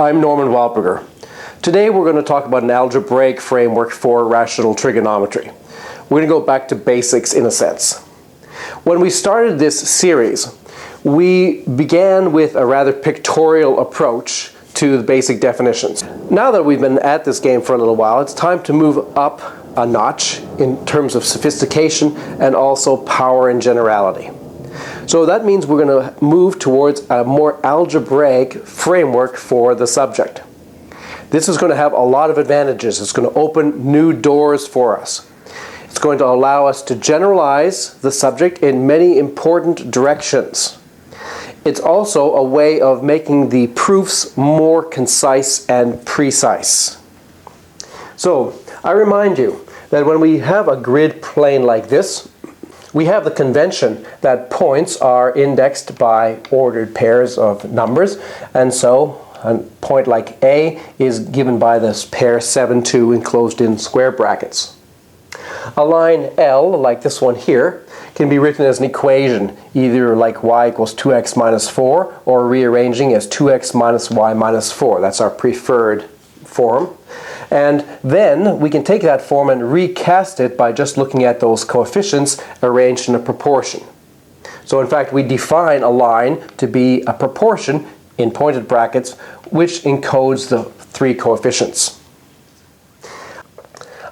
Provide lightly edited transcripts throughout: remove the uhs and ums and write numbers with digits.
I'm Norman Waldberger. Today we're going to talk about an algebraic framework for rational trigonometry. We're going to go back to basics in a sense. When we started this series, we began with a rather pictorial approach to the basic definitions. Now that we've been at this game for a little while, it's time to move up a notch in terms of sophistication and also power and generality. So that means we're going to move towards a more algebraic framework for the subject. This is going to have a lot of advantages. It's going to open new doors for us. It's going to allow us to generalize the subject in many important directions. It's also a way of making the proofs more concise and precise. So, I remind you that when we have a grid plane like this, we have the convention that points are indexed by ordered pairs of numbers, and so a point like A is given by this pair 7, 2 enclosed in square brackets. A line L, like this one here, can be written as an equation, either like y equals 2x minus 4, or rearranging as 2x minus y minus 4. That's our preferred form. And then we can take that form and recast it by just looking at those coefficients arranged in a proportion. So in fact, we define a line to be a proportion in pointed brackets which encodes the three coefficients.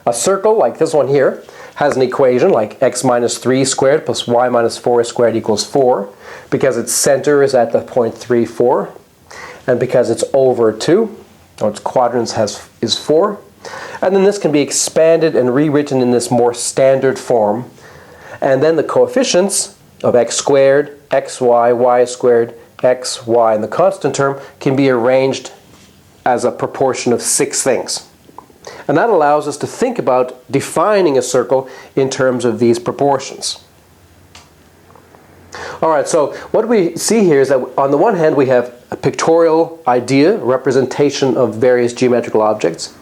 A circle like this one here has an equation like x minus 3 squared plus y minus 4 squared equals 4, because its center is at the point 3, 4, and because it's over 2, or its quadrants is 4. And then this can be expanded and rewritten in this more standard form. And then the coefficients of x squared, xy, y squared, x, y, and the constant term can be arranged as a proportion of 6 things. And that allows us to think about defining a circle in terms of these proportions. Alright, so what we see here is that on the one hand we have a pictorial idea, representation of various geometrical objects.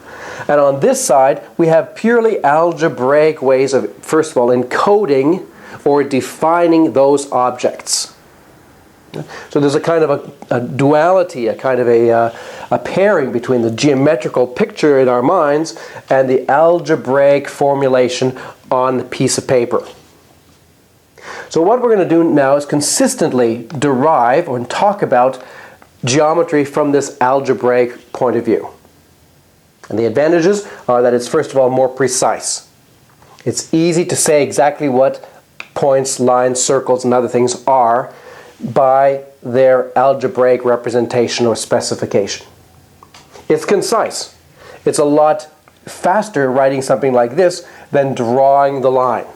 And on this side we have purely algebraic ways of, first of all, encoding or defining those objects. So there's a kind of a duality, a kind of a pairing between the geometrical picture in our minds and the algebraic formulation on a piece of paper. So what we're going to do now is consistently derive or talk about geometry from this algebraic point of view. And the advantages are that it's, first of all, more precise. It's easy to say exactly what points, lines, circles, and other things are by their algebraic representation or specification. It's concise. It's a lot faster writing something like this than drawing the line.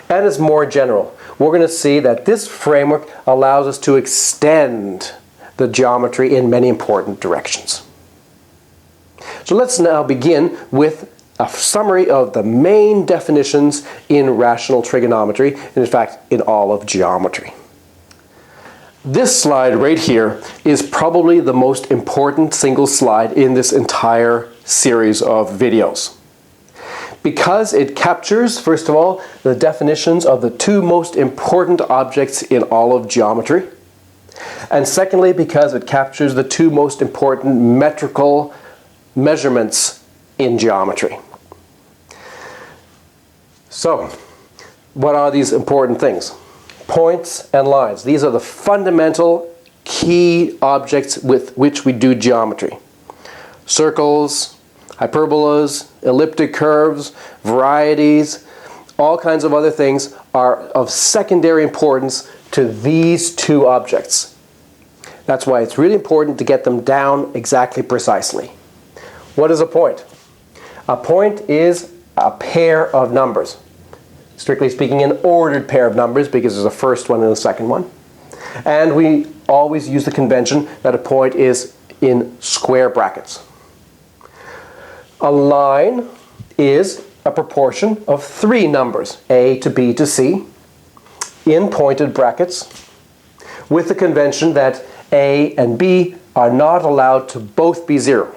And it's more general. We're going to see that this framework allows us to extend the geometry in many important directions. So let's now begin with a summary of the main definitions in rational trigonometry, and in fact in all of geometry. This slide right here is probably the most important single slide in this entire series of videos, because it captures, first of all, the definitions of the two most important objects in all of geometry, and secondly, because it captures the two most important metrical measurements in geometry. So, what are these important things? Points and lines. These are the fundamental key objects with which we do geometry. Circles, hyperbolas, elliptic curves, varieties, all kinds of other things are of secondary importance to these two objects. That's why it's really important to get them down exactly precisely. What is a point? A point is a pair of numbers. Strictly speaking, an ordered pair of numbers, because there's a first one and a second one. And we always use the convention that a point is in square brackets. A line is a proportion of 3 numbers, A to B to C, in pointed brackets, with the convention that A and B are not allowed to both be 0.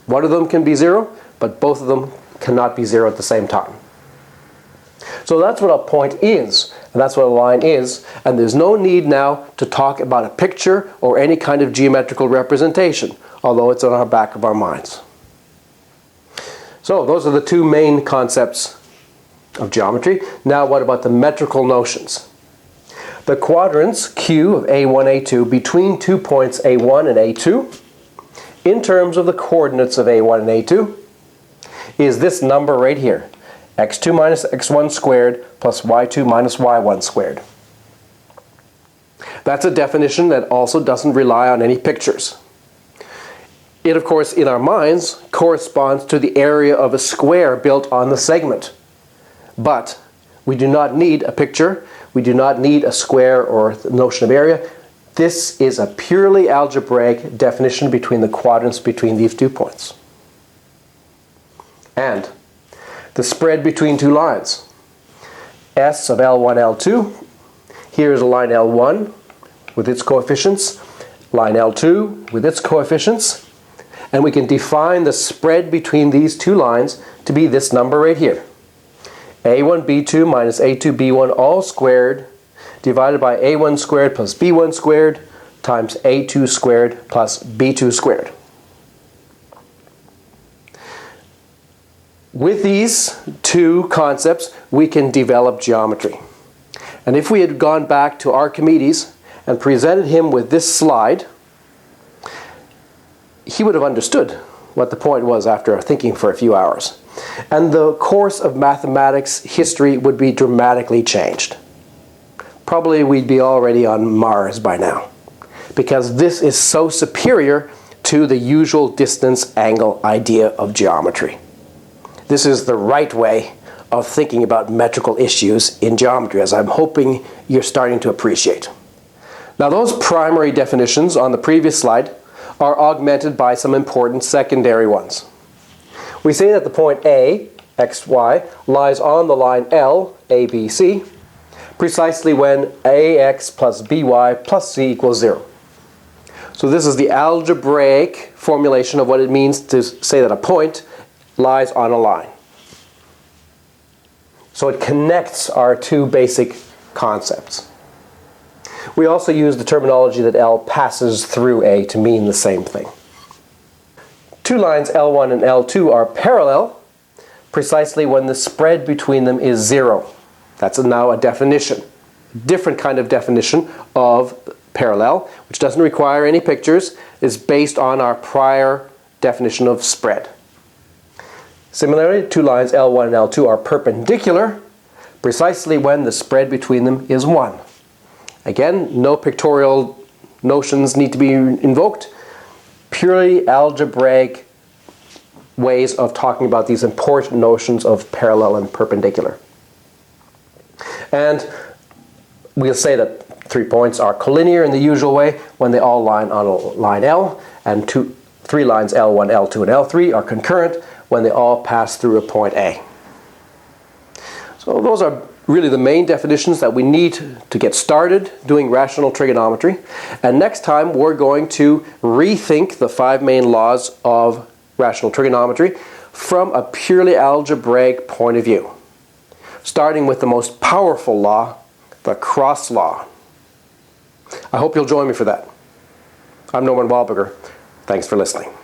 One of them can be 0, but both of them cannot be 0 at the same time. So that's what a point is, and that's what a line is, and there's no need now to talk about a picture or any kind of geometrical representation, although it's on our back of our minds. So those are the two main concepts of geometry. Now what about the metrical notions? The quadrants Q of A1, A2 between 2 points A1 and A2 in terms of the coordinates of A1 and A2 is this number right here, x2 minus x1 squared plus y2 minus y1 squared. That's a definition that also doesn't rely on any pictures. It, of course, in our minds, corresponds to the area of a square built on the segment. But we do not need a picture, we do not need a square or the notion of area. This is a purely algebraic definition between the quadrants between these 2 points. And the spread between two lines. S of L1, L2. Here is a line L1 with its coefficients, line L2 with its coefficients, and we can define the spread between these two lines to be this number right here. A1B2 minus A2B1 all squared divided by A1 squared plus B1 squared times A2 squared plus B2 squared. With these two concepts, we can develop geometry. And if we had gone back to Archimedes and presented him with this slide, he would have understood what the point was after thinking for a few hours. And the course of mathematics history would be dramatically changed. Probably we'd be already on Mars by now, because this is so superior to the usual distance angle idea of geometry. This is the right way of thinking about metrical issues in geometry, as I'm hoping you're starting to appreciate. Now, those primary definitions on the previous slide are augmented by some important secondary ones. We say that the point A, x, y, lies on the line L, A, B, C, precisely when AX plus BY plus C equals 0. So this is the algebraic formulation of what it means to say that a point lies on a line. So it connects our two basic concepts. We also use the terminology that L passes through A to mean the same thing. Two lines L1 and L2 are parallel precisely when the spread between them is 0. That's now a definition. Different kind of definition of parallel, which doesn't require any pictures, is based on our prior definition of spread. Similarly, two lines L1 and L2 are perpendicular precisely when the spread between them is 1. Again, no pictorial notions need to be invoked. Purely algebraic ways of talking about these important notions of parallel and perpendicular. And we'll say that 3 points are collinear in the usual way when they all line on a line L, and three lines L1, L2, and L3 are concurrent when they all pass through a point A. So those are really the main definitions that we need to get started doing rational trigonometry. And next time we're going to rethink the 5 main laws of rational trigonometry from a purely algebraic point of view, starting with the most powerful law, the cross law. I hope you'll join me for that. I'm Norman Wahlberger. Thanks for listening.